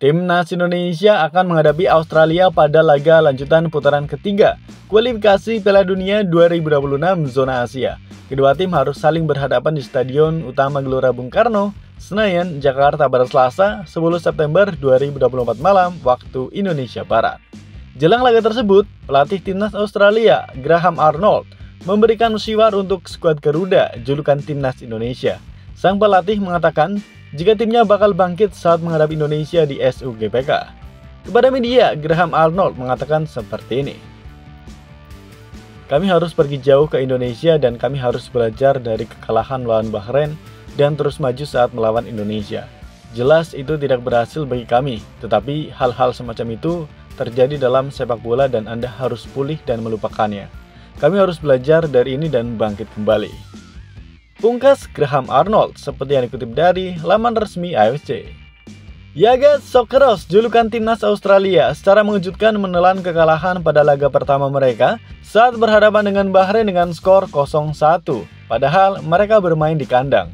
Timnas Indonesia akan menghadapi Australia pada laga lanjutan putaran ketiga kualifikasi Piala Dunia 2026 zona Asia. Kedua tim harus saling berhadapan di Stadion Utama Gelora Bung Karno, Senayan, Jakarta pada Selasa 10 September 2024 malam waktu Indonesia Barat. Jelang laga tersebut, pelatih Timnas Australia, Graham Arnold, memberikan siwar untuk skuad Garuda, julukan Timnas Indonesia. Sang pelatih mengatakan jika timnya bakal bangkit saat menghadapi Indonesia di SUGPK. Kepada media, Graham Arnold mengatakan seperti ini. Kami harus pergi jauh ke Indonesia dan kami harus belajar dari kekalahan lawan Bahrain dan terus maju saat melawan Indonesia. Jelas itu tidak berhasil bagi kami, tetapi hal-hal semacam itu terjadi dalam sepak bola dan Anda harus pulih dan melupakannya. Kami harus belajar dari ini dan bangkit kembali. Pungkas Graham Arnold seperti yang dikutip dari laman resmi AFC. Yaga Socceroos, julukan Timnas Australia, secara mengejutkan menelan kekalahan pada laga pertama mereka saat berhadapan dengan Bahrain dengan skor 0-1, padahal mereka bermain di kandang.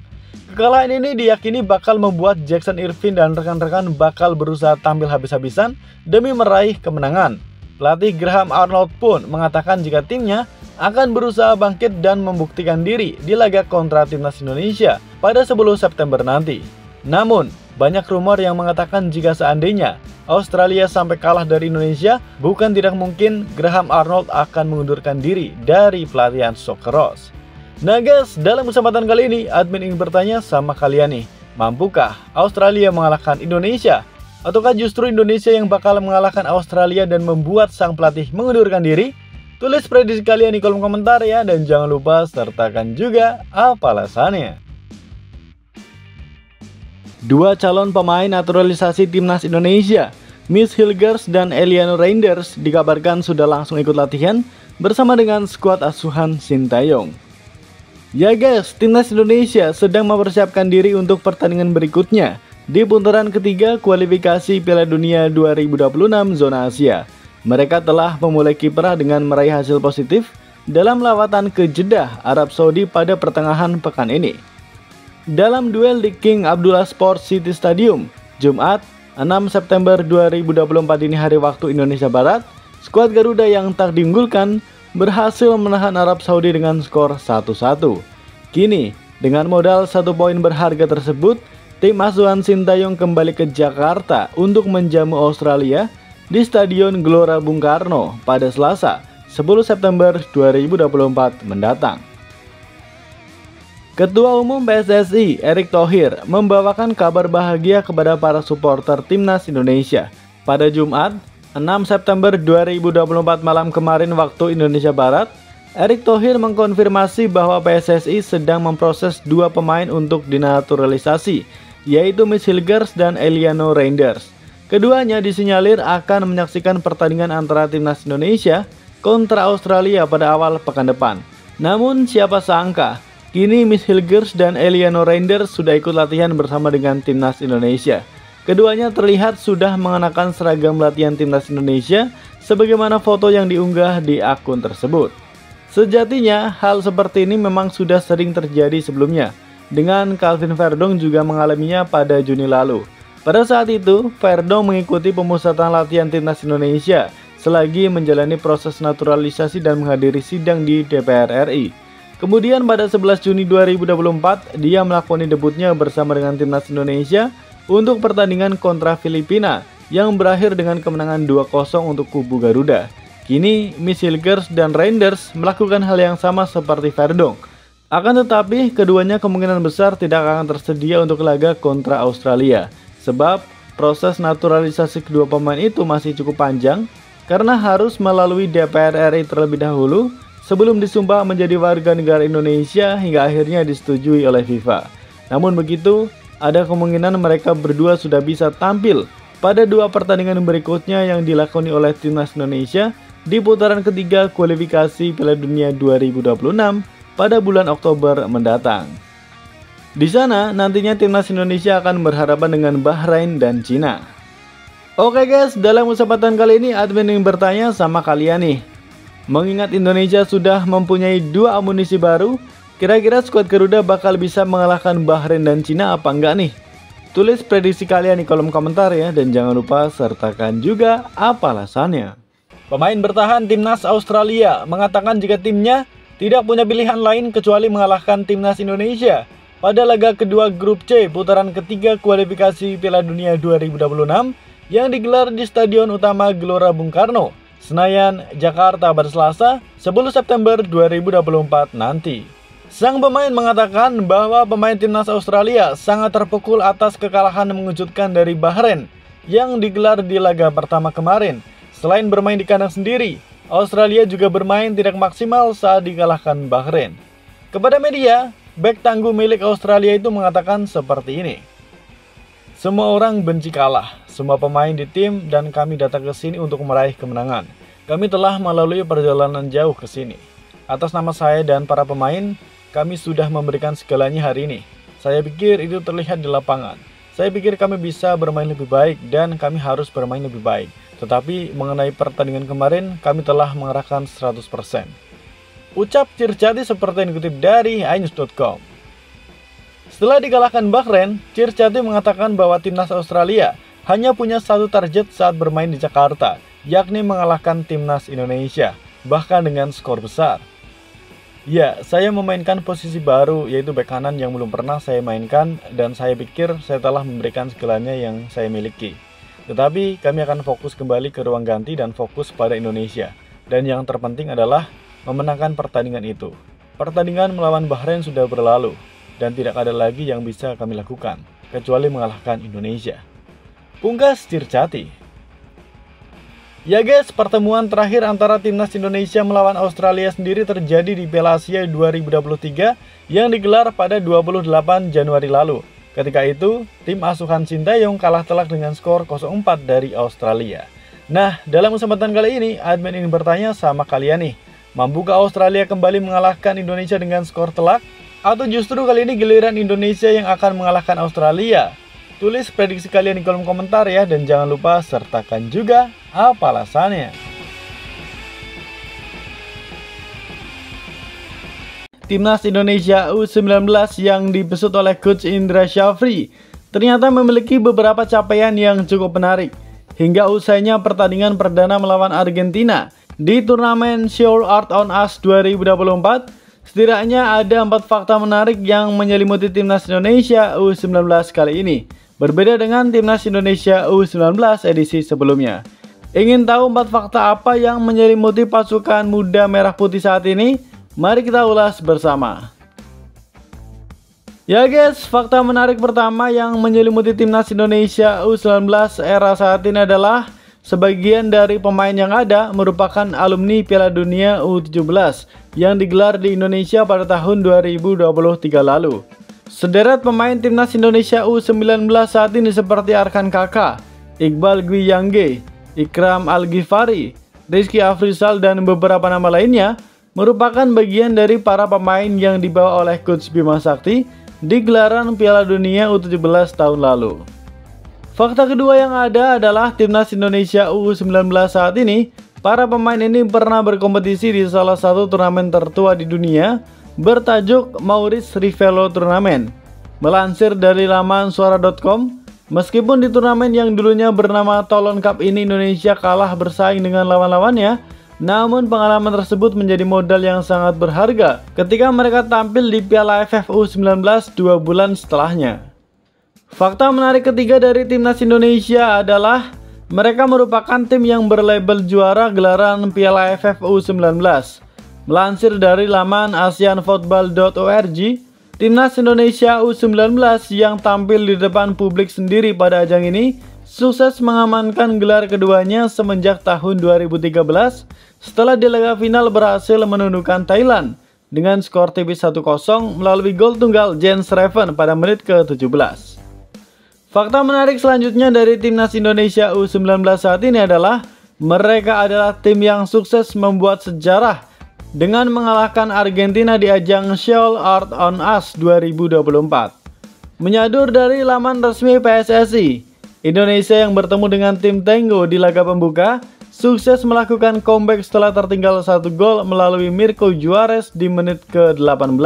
Kekalahan ini diyakini bakal membuat Jackson Irvine dan rekan-rekan bakal berusaha tampil habis-habisan demi meraih kemenangan. Pelatih Graham Arnold pun mengatakan jika timnya akan berusaha bangkit dan membuktikan diri di laga kontra Timnas Indonesia pada 10 September nanti. Namun, banyak rumor yang mengatakan jika seandainya Australia sampai kalah dari Indonesia, bukan tidak mungkin Graham Arnold akan mengundurkan diri dari pelatihan Socceroos. Nah guys, dalam kesempatan kali ini, admin ingin bertanya sama kalian nih, mampukah Australia mengalahkan Indonesia? Ataukah justru Indonesia yang bakal mengalahkan Australia dan membuat sang pelatih mengundurkan diri? Tulis prediksi kalian di kolom komentar ya, dan jangan lupa sertakan juga apa alasannya. Dua calon pemain naturalisasi Timnas Indonesia, Miss Hilgers dan Eliano Reinders, dikabarkan sudah langsung ikut latihan bersama dengan skuad asuhan Sintayong. Ya guys, Timnas Indonesia sedang mempersiapkan diri untuk pertandingan berikutnya di putaran ketiga kualifikasi Piala Dunia 2026 zona Asia. Mereka telah memulai kiprah dengan meraih hasil positif dalam lawatan ke Jeddah, Arab Saudi pada pertengahan pekan ini. Dalam duel di King Abdullah Sports City Stadium, Jumat 6 September 2024 ini hari waktu Indonesia Barat, skuad Garuda yang tak diunggulkan berhasil menahan Arab Saudi dengan skor 1-1. Kini, dengan modal 1 poin berharga tersebut, tim asuhan Sintayong kembali ke Jakarta untuk menjamu Australia di Stadion Gelora Bung Karno pada Selasa 10 September 2024 mendatang. Ketua Umum PSSI Erick Thohir membawakan kabar bahagia kepada para supporter Timnas Indonesia. Pada Jumat 6 September 2024 malam kemarin waktu Indonesia Barat, Erick Thohir mengkonfirmasi bahwa PSSI sedang memproses 2 pemain untuk dinaturalisasi, yaitu Miss Hilgers dan Eliano Reinders. Keduanya disinyalir akan menyaksikan pertandingan antara Timnas Indonesia kontra Australia pada awal pekan depan. Namun siapa sangka, kini Miss Hilgers dan Eliano Reinders sudah ikut latihan bersama dengan Timnas Indonesia. Keduanya terlihat sudah mengenakan seragam latihan Timnas Indonesia sebagaimana foto yang diunggah di akun tersebut. Sejatinya, hal seperti ini memang sudah sering terjadi sebelumnya. Dengan Calvin Verdong juga mengalaminya pada Juni lalu. Pada saat itu, Verdong mengikuti pemusatan latihan Timnas Indonesia selagi menjalani proses naturalisasi dan menghadiri sidang di DPR RI. Kemudian pada 11 Juni 2024, dia melakoni debutnya bersama dengan Timnas Indonesia untuk pertandingan kontra Filipina yang berakhir dengan kemenangan 2-0 untuk kubu Garuda. Kini, Miss Hilgers dan Reinders melakukan hal yang sama seperti Verdong. Akan tetapi, keduanya kemungkinan besar tidak akan tersedia untuk laga kontra Australia. Sebab proses naturalisasi kedua pemain itu masih cukup panjang karena harus melalui DPR RI terlebih dahulu sebelum disumpah menjadi warga negara Indonesia hingga akhirnya disetujui oleh FIFA. Namun begitu, ada kemungkinan mereka berdua sudah bisa tampil pada 2 pertandingan berikutnya yang dilakoni oleh Timnas Indonesia di putaran ketiga kualifikasi Piala Dunia 2026 pada bulan Oktober mendatang. Di sana, nantinya Timnas Indonesia akan berhadapan dengan Bahrain dan Cina. Oke guys, dalam kesempatan kali ini admin ingin bertanya sama kalian nih. Mengingat Indonesia sudah mempunyai 2 amunisi baru, kira-kira skuad Garuda bakal bisa mengalahkan Bahrain dan Cina apa enggak nih? Tulis prediksi kalian di kolom komentar ya, dan jangan lupa sertakan juga apa alasannya. Pemain bertahan timnas Australia mengatakan jika timnya tidak punya pilihan lain kecuali mengalahkan timnas Indonesia pada laga kedua grup C putaran ketiga kualifikasi Piala Dunia 2026 yang digelar di Stadion Utama Gelora Bung Karno, Senayan, Jakarta pada Selasa 10 September 2024 nanti. Sang pemain mengatakan bahwa pemain timnas Australia sangat terpukul atas kekalahan mengejutkan dari Bahrain yang digelar di laga pertama kemarin. Selain bermain di kandang sendiri, Australia juga bermain tidak maksimal saat dikalahkan Bahrain. Kepada media, bek tangguh milik Australia itu mengatakan seperti ini. Semua orang benci kalah, semua pemain di tim dan kami datang ke sini untuk meraih kemenangan. Kami telah melalui perjalanan jauh ke sini. Atas nama saya dan para pemain, kami sudah memberikan segalanya hari ini. Saya pikir itu terlihat di lapangan. Saya pikir kami bisa bermain lebih baik dan kami harus bermain lebih baik. Tetapi mengenai pertandingan kemarin, kami telah mengerahkan 100%. Ucap Circati seperti yang dikutip dari inews.com. Setelah dikalahkan Bahrain, Circati mengatakan bahwa timnas Australia hanya punya satu target saat bermain di Jakarta, yakni mengalahkan timnas Indonesia, bahkan dengan skor besar. Ya, saya memainkan posisi baru yaitu bek kanan yang belum pernah saya mainkan dan saya pikir saya telah memberikan segalanya yang saya miliki. Tetapi kami akan fokus kembali ke ruang ganti dan fokus pada Indonesia. Dan yang terpenting adalah memenangkan pertandingan itu. Pertandingan melawan Bahrain sudah berlalu dan tidak ada lagi yang bisa kami lakukan kecuali mengalahkan Indonesia. Pungkas Circati. Ya guys, pertemuan terakhir antara timnas Indonesia melawan Australia sendiri terjadi di Piala Asia 2023 yang digelar pada 28 Januari lalu. Ketika itu, tim asuhan Sintayong kalah telak dengan skor 0-4 dari Australia. Nah, dalam kesempatan kali ini, admin ingin bertanya sama kalian nih, mampukah Australia kembali mengalahkan Indonesia dengan skor telak? Atau justru kali ini giliran Indonesia yang akan mengalahkan Australia? Tulis prediksi kalian di kolom komentar ya, dan jangan lupa sertakan juga apa alasannya. Timnas Indonesia U19 yang dibesut oleh Coach Indra Syafri ternyata memiliki beberapa capaian yang cukup menarik. Hingga usainya pertandingan perdana melawan Argentina di turnamen Seoul Art on Ice 2024, setidaknya ada 4 fakta menarik yang menyelimuti Timnas Indonesia U19 kali ini. Berbeda dengan Timnas Indonesia U19 edisi sebelumnya. Ingin tahu 4 fakta apa yang menyelimuti pasukan muda merah putih saat ini? Mari kita ulas bersama. Ya guys, fakta menarik pertama yang menyelimuti Timnas Indonesia U19 era saat ini adalah sebagian dari pemain yang ada merupakan alumni Piala Dunia U17 yang digelar di Indonesia pada tahun 2023 lalu. Sederet pemain Timnas Indonesia U19 saat ini seperti Arkan Kakak, Iqbal Gwiyangge, Ikram Al-Ghifari, Rizky Afrizal, dan beberapa nama lainnya merupakan bagian dari para pemain yang dibawa oleh Coach Bima Sakti di gelaran Piala Dunia U17 tahun lalu. Fakta kedua yang ada adalah Timnas Indonesia U19 saat ini, para pemain ini pernah berkompetisi di salah satu turnamen tertua di dunia bertajuk Maurice Revello Tournament. Melansir dari laman suara.com, meskipun di turnamen yang dulunya bernama Toulon Cup ini Indonesia kalah bersaing dengan lawan-lawannya, namun pengalaman tersebut menjadi modal yang sangat berharga ketika mereka tampil di Piala AFF U19 2 bulan setelahnya. Fakta menarik ketiga dari Timnas Indonesia adalah mereka merupakan tim yang berlabel juara gelaran Piala AFF U19. Melansir dari laman asianfootball.org, Timnas Indonesia U19 yang tampil di depan publik sendiri pada ajang ini sukses mengamankan gelar keduanya semenjak tahun 2013 setelah di laga final berhasil menundukkan Thailand dengan skor tipis 1-0 melalui gol tunggal Jens Reven pada menit ke-17. Fakta menarik selanjutnya dari Timnas Indonesia U19 saat ini adalah mereka adalah tim yang sukses membuat sejarah dengan mengalahkan Argentina di ajang Seoul Art on Ice 2024. Menyadur dari laman resmi PSSI, Indonesia yang bertemu dengan tim Tenggo di laga pembuka sukses melakukan comeback setelah tertinggal 1 gol melalui Mirko Juarez di menit ke-18.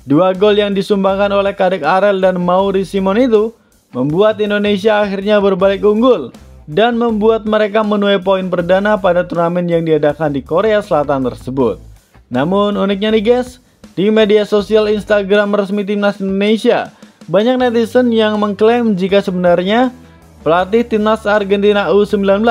2 gol yang disumbangkan oleh Kadek Arel dan Mauri Simon itu membuat Indonesia akhirnya berbalik unggul dan membuat mereka menuai poin perdana pada turnamen yang diadakan di Korea Selatan tersebut. Namun uniknya nih guys, di media sosial Instagram resmi Timnas Indonesia, banyak netizen yang mengklaim jika sebenarnya pelatih Timnas Argentina U19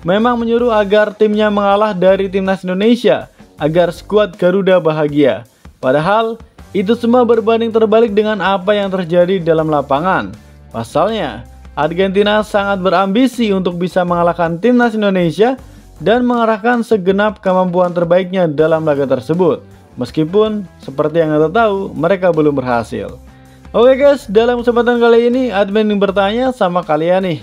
memang menyuruh agar timnya mengalah dari Timnas Indonesia agar skuad Garuda bahagia. Padahal itu semua berbanding terbalik dengan apa yang terjadi dalam lapangan. Pasalnya, Argentina sangat berambisi untuk bisa mengalahkan Timnas Indonesia dan mengarahkan segenap kemampuan terbaiknya dalam laga tersebut. Meskipun seperti yang kita tahu, mereka belum berhasil. Oke guys, dalam kesempatan kali ini admin bertanya sama kalian nih.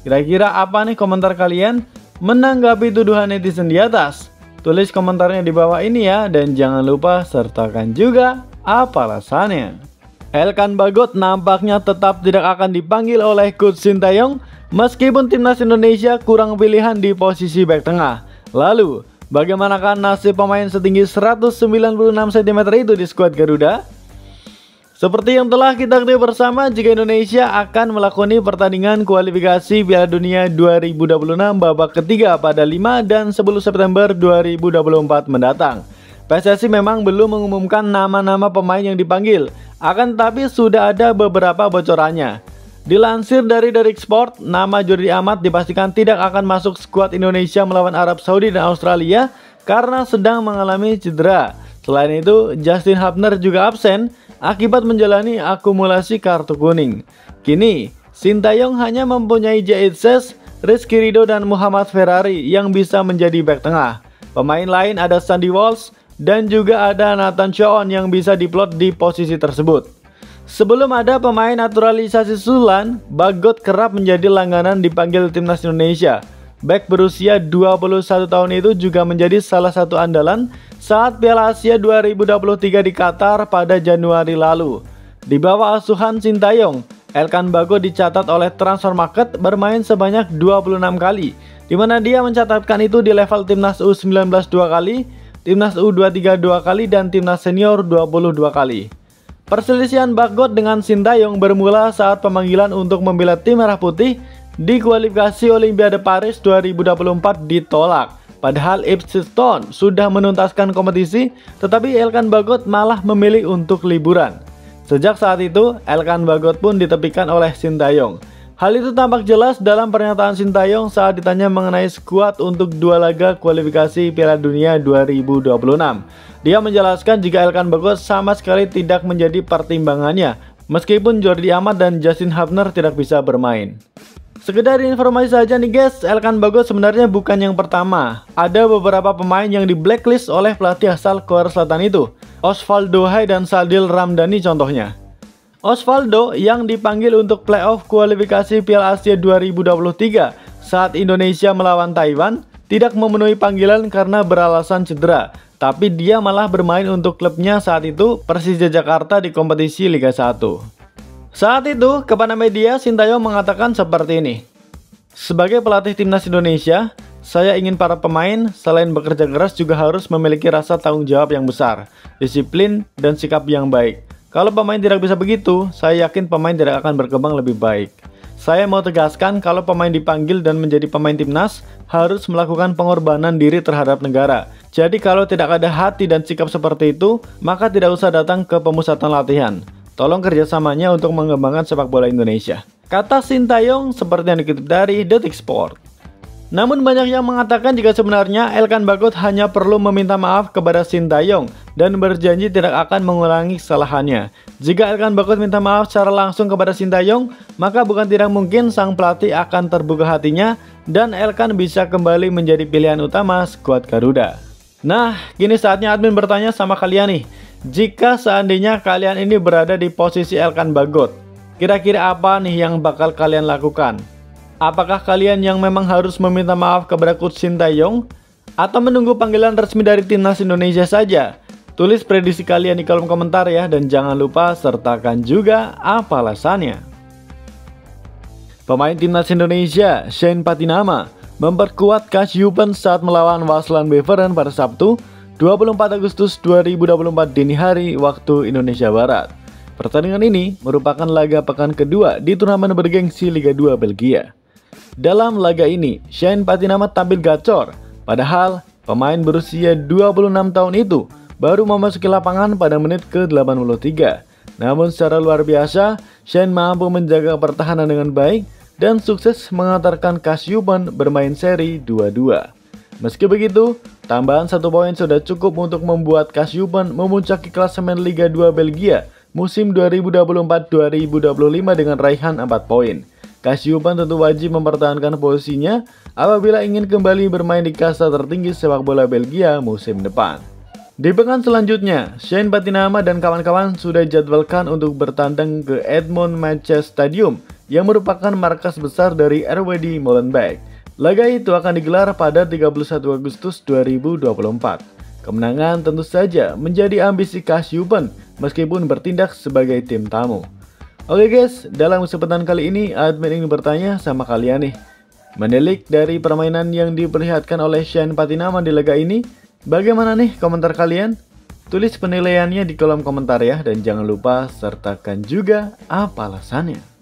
Kira-kira apa nih komentar kalian menanggapi tuduhan netizen di atas? Tulis komentarnya di bawah ini ya, dan jangan lupa sertakan juga apa alasannya. Elkan Bagot nampaknya tetap tidak akan dipanggil oleh Coach Sintayong meskipun Timnas Indonesia kurang pilihan di posisi bek tengah. Lalu, bagaimanakah nasib pemain setinggi 196 cm itu di skuad Garuda? Seperti yang telah kita ketahui bersama, jika Indonesia akan melakoni pertandingan kualifikasi Piala Dunia 2026 babak ketiga pada 5 dan 10 September 2024 mendatang. PSSI memang belum mengumumkan nama-nama pemain yang dipanggil, akan tetapi sudah ada beberapa bocorannya. Dilansir dari Derik Sport, nama Jordi Amat dipastikan tidak akan masuk skuad Indonesia melawan Arab Saudi dan Australia karena sedang mengalami cedera. Selain itu, Justin Hubner juga absen akibat menjalani akumulasi kartu kuning. Kini, Sintayong hanya mempunyai Jait Ses, Rizky Ridho, dan Muhammad Ferrari yang bisa menjadi bek tengah. Pemain lain ada Sandy Walsh dan juga ada Nathan Choon yang bisa diplot di posisi tersebut. Sebelum ada pemain naturalisasi susulan, Bagot kerap menjadi langganan dipanggil Timnas Indonesia. Bek berusia 21 tahun itu juga menjadi salah satu andalan saat Piala Asia 2023 di Qatar pada Januari lalu. Di bawah asuhan Sintayong, Elkan Bagot dicatat oleh Transfermarkt bermain sebanyak 26 kali, di mana dia mencatatkan itu di level Timnas U19 2 kali, Timnas U23 2 kali, dan Timnas Senior 22 kali. Perselisihan Bagot dengan Sintayong bermula saat pemanggilan untuk membela tim Merah Putih di kualifikasi Olimpiade Paris 2024 ditolak. Padahal Ipswich Town sudah menuntaskan kompetisi, tetapi Elkan Bagot malah memilih untuk liburan. Sejak saat itu, Elkan Bagot pun ditepikan oleh Sintayong. Hal itu tampak jelas dalam pernyataan Sintayong saat ditanya mengenai skuad untuk 2 laga kualifikasi Piala Dunia 2026. Dia menjelaskan jika Elkan Bagot sama sekali tidak menjadi pertimbangannya, meskipun Jordi Amat dan Justin Hubner tidak bisa bermain. Sekedar informasi saja nih guys, Elkan Bagot sebenarnya bukan yang pertama. Ada beberapa pemain yang di blacklist oleh pelatih asal Korea Selatan itu. Osvaldo Hai dan Sadil Ramdhani contohnya. Osvaldo yang dipanggil untuk playoff kualifikasi Piala Asia 2023 saat Indonesia melawan Taiwan tidak memenuhi panggilan karena beralasan cedera. Tapi dia malah bermain untuk klubnya saat itu, Persija Jakarta, di kompetisi Liga 1. Saat itu, kepada media, Sintayong mengatakan seperti ini. Sebagai pelatih Timnas Indonesia, saya ingin para pemain selain bekerja keras juga harus memiliki rasa tanggung jawab yang besar, disiplin, dan sikap yang baik. Kalau pemain tidak bisa begitu, saya yakin pemain tidak akan berkembang lebih baik. Saya mau tegaskan kalau pemain dipanggil dan menjadi pemain Timnas harus melakukan pengorbanan diri terhadap negara. Jadi kalau tidak ada hati dan sikap seperti itu, maka tidak usah datang ke pemusatan latihan. Tolong kerjasamanya untuk mengembangkan sepak bola Indonesia, kata Sintayong seperti yang dikutip dari Detik Sport. Namun banyak yang mengatakan jika sebenarnya Elkan Bagot hanya perlu meminta maaf kepada Sintayong dan berjanji tidak akan mengulangi kesalahannya. Jika Elkan Bagot minta maaf secara langsung kepada Sintayong, maka bukan tidak mungkin sang pelatih akan terbuka hatinya dan Elkan bisa kembali menjadi pilihan utama skuad Garuda. Nah, kini saatnya admin bertanya sama kalian nih. Jika seandainya kalian ini berada di posisi Elkan Bagot, kira-kira apa nih yang bakal kalian lakukan? Apakah kalian yang memang harus meminta maaf kepada Coach Sintayong? Atau menunggu panggilan resmi dari Timnas Indonesia saja? Tulis prediksi kalian di kolom komentar ya, dan jangan lupa sertakan juga apa alasannya. Pemain Timnas Indonesia, Shane Patinama, memperkuat Kasyupen saat melawan Waslan Beveren pada Sabtu, 24 Agustus 2024 dini hari waktu Indonesia Barat. Pertandingan ini merupakan laga pekan kedua di turnamen bergengsi Liga 2 Belgia. Dalam laga ini, Shane Patinama tampil gacor, padahal pemain berusia 26 tahun itu baru memasuki lapangan pada menit ke-83. Namun secara luar biasa, Shane mampu menjaga pertahanan dengan baik dan sukses mengantarkan Kasyupen bermain seri 2-2. Meski begitu, tambahan 1 poin sudah cukup untuk membuat Kasyupen memuncaki klasemen Liga 2 Belgia musim 2024-2025 dengan raihan 4 poin. Kasyupen tentu wajib mempertahankan posisinya apabila ingin kembali bermain di kasta tertinggi sepak bola Belgia musim depan. Di pekan selanjutnya, Shane Patinama dan kawan-kawan sudah dijadwalkan untuk bertandang ke Edmond Matches Stadium yang merupakan markas besar dari RWD Molenbeek. Laga itu akan digelar pada 31 Agustus 2024. Kemenangan tentu saja menjadi ambisi Kasyupen meskipun bertindak sebagai tim tamu. Oke guys, dalam kesempatan kali ini admin ingin bertanya sama kalian nih. Menilik dari permainan yang diperlihatkan oleh Shane Patinama di laga ini, bagaimana nih komentar kalian? Tulis penilaiannya di kolom komentar ya, dan jangan lupa sertakan juga apa alasannya.